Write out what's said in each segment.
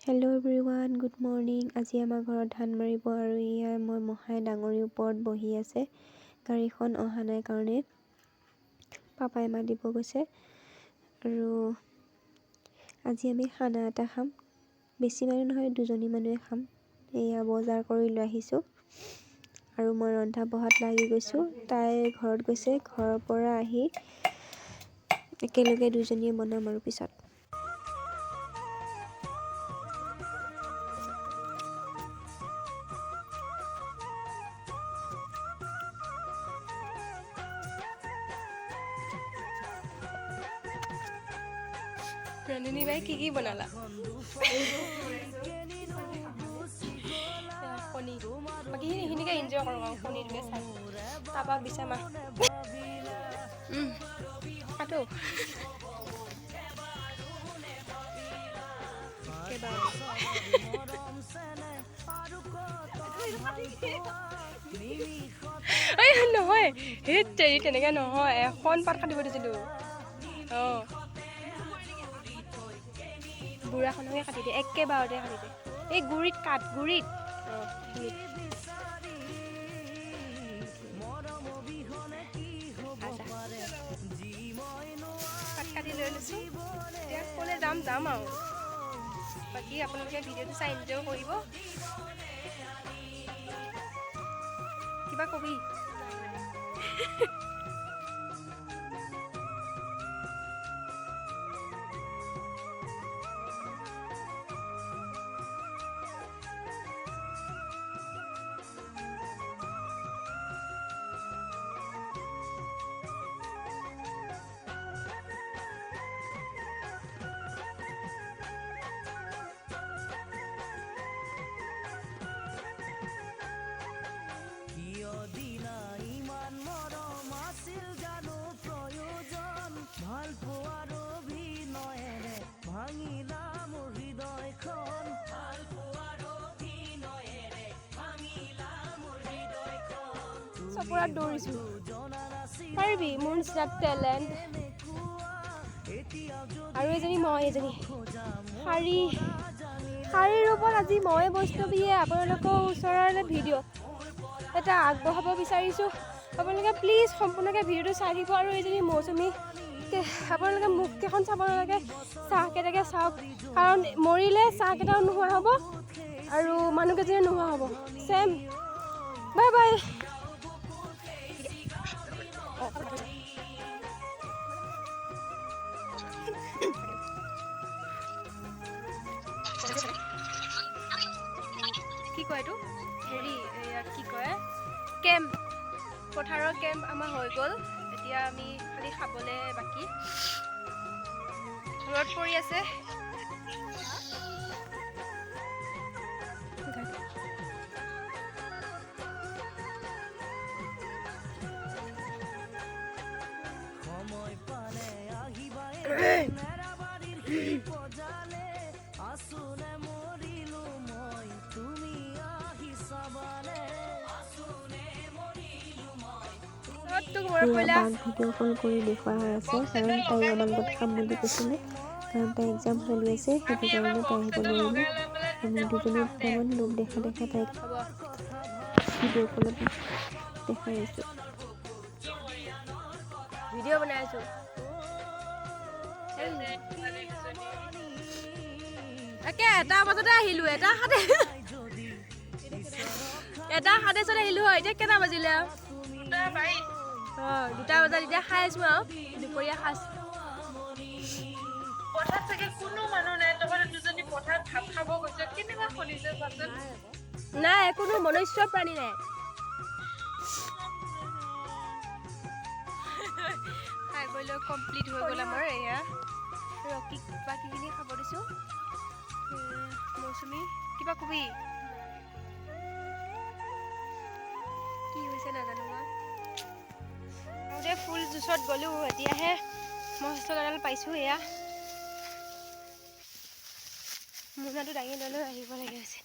Hello' everyone, good morning. আজি আমাৰ ঘৰত ধান মাৰিব আৰু এয়া মই মহাই ডাঙৰীৰ ওপৰত বহি আছে। গাড়ীখন অহা নাই কাৰণে পাপাই মাতিব গৈছে। আৰু আজি আমি খানা এটা খাম। বেছি মানুহ নহয়, 2জনী মানুহে খাম। এয়া বজাৰ কৰি লৈ আহিছোঁ আৰু মই ৰন্ধা বঢ়াত লাগি গৈছোঁ। তাই ঘৰত গৈছে, ঘৰৰ পৰা আহি একেলগে 2জনীয়ে বনাম আৰু পিছত। ৰান্ধনী বাই কি বনালা? কণী। বাকী সেইখিনিকে এনজয় কৰোঁ আৰু কণীটোকে চাই। তাৰপৰা বিছামা আটো নহয় সেই তেৰি তেনেকৈ নহয়, এখন পাত কাটিব দিছিলোঁ। অঁ, বুঢ়াখনকে কাটি দিয়ে, একেবাৰতে কাটি দিয়ে। এই গুৰিত কাট, গুৰিত। অঁ, পাত কাটি লৈ লৈছোঁ। এতিয়া ক'লৈ যাম আৰু। বাকী আপোনালোকে ভিডিঅ'টো চাই এনজয় কৰিব। কিবা কবি? চপৰাত দৌৰিছোঁ, পাৰিবি মোৰ নিচিনা টেলেণ্ট। আৰু এজনী শাৰীৰ ওপৰত আজি মই বৈষ্ণৱীয়ে আপোনালোকৰ ওচৰলৈ ভিডিঅ' এটা আগবঢ়াব বিচাৰিছোঁ। আপোনালোকে প্লিজ সম্পূৰ্ণকৈ ভিডিঅ'টো চাই দিব। আৰু এইজনী মৌচুমী, আপোনালোকে মুখকেইখন চাব নালাগে, চাহকেইটাকে চাওক। কাৰণ মৰিলে চাহকেইটাও নোহোৱা হ'ব আৰু মানুহকেইজনীও নোহোৱা হ'ব। চেম, বাই বাই। কি কয় এইটো? হেৰি ইয়াত কি কয়, কেম্প, পথাৰৰ কেম্প আমাৰ হৈ গ'ল। এতিয়া আমি খালি খাবলৈ বাকী। ৰ'দ পৰি আছে। এয়া বাক ভিডিঅ' কল কৰি দেখুওৱা হৈ আছে, কাৰণ তাই আমাৰ লগত খাম বুলি কৈছিলে। কাৰণ তাই এক্সাম চলি আছে, সেইটো কাৰণে তাই আহিব নোৱাৰিলে। আমি 2জনী দুটামান লোক দেখা তাইক ভিডিঅ' কলত দেখাই আছোঁ। ভিডিঅ' বনাই আছোঁ। একে 1টা বজাতে আহিলোঁ, 1:27 আহিলোঁ হয়। এতিয়া কেইটা বাজিলে আৰু? 2:22। অঁ, 2টা বজাত এতিয়া খাই আছোঁ আৰু দুপৰীয়া সাজ। পথাৰত চাগে কোনো মানুহ নাই, তহঁতে 2জনী পথাৰত ভাত খাব গৈছে, কেনেকুৱা শুনিছে চাচোন। নাই, কোনো মনুষ্য প্ৰাণী নাই। খাই বৈ লৈ কমপ্লিট হৈ গ'ল আমাৰ। এয়া ৰকিক বাকীখিনি খাব দিছোঁ। মৌচুমী, কিবা কবি? কি হৈছে নাজানো মই। যে ফুল জুচত গ'লোঁ, এতিয়াহে মস্ত পাইছোঁ। এয়া মোনাটো দাঙি লৈ আহিব লাগে আছে।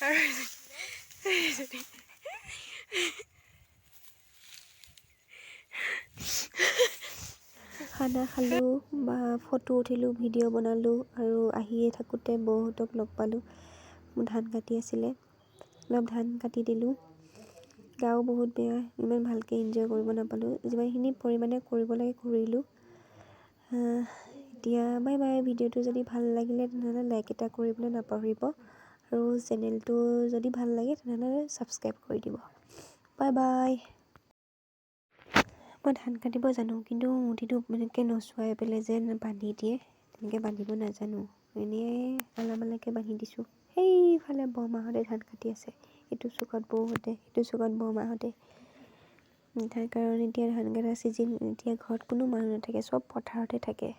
আৰু খানা খালোঁ বা ফটো উঠিলোঁ, ভিডিঅ' বনালোঁ আৰু আহিয়ে থাকোঁতে বৌহঁতক লগ পালোঁ। মোৰ ধান কাটি আছিলে, অলপ ধান কাটি দিলোঁ। গাও বহুত বেয়া, ইমান ভালকৈ এনজয় কৰিব নাপালোঁ। যিমানখিনি পৰিমাণে কৰিব লাগে কৰিলোঁ। এতিয়া বাই বাই। ভিডিঅ'টো যদি ভাল লাগিলে তেনেহ'লে লাইক এটা কৰিবলৈ নাপাহৰিব আৰু চেনেলটো যদি ভাল লাগে তেনেহ'লে ছাবস্ক্ৰাইব কৰি দিব। Bye bye. মই ধান কাটিব জানো, কিন্তু মুঠিটো এনেকৈ নচুৱাই পেলাই যে বান্ধি দিয়ে, তেনেকৈ বান্ধিব নাজানো। এনেই আলামালাকৈ বান্ধি দিছোঁ। সেইফালে বৰমাহঁতে ধান কাটি আছে, ইটো চুকত বৌহঁতে, ইটো চুকত বৰমাহঁতে। তাৰ কাৰণ এতিয়া ধান কটা চিজন, এতিয়া ঘৰত কোনো মানুহ নাথাকে, চব পথাৰতে থাকে।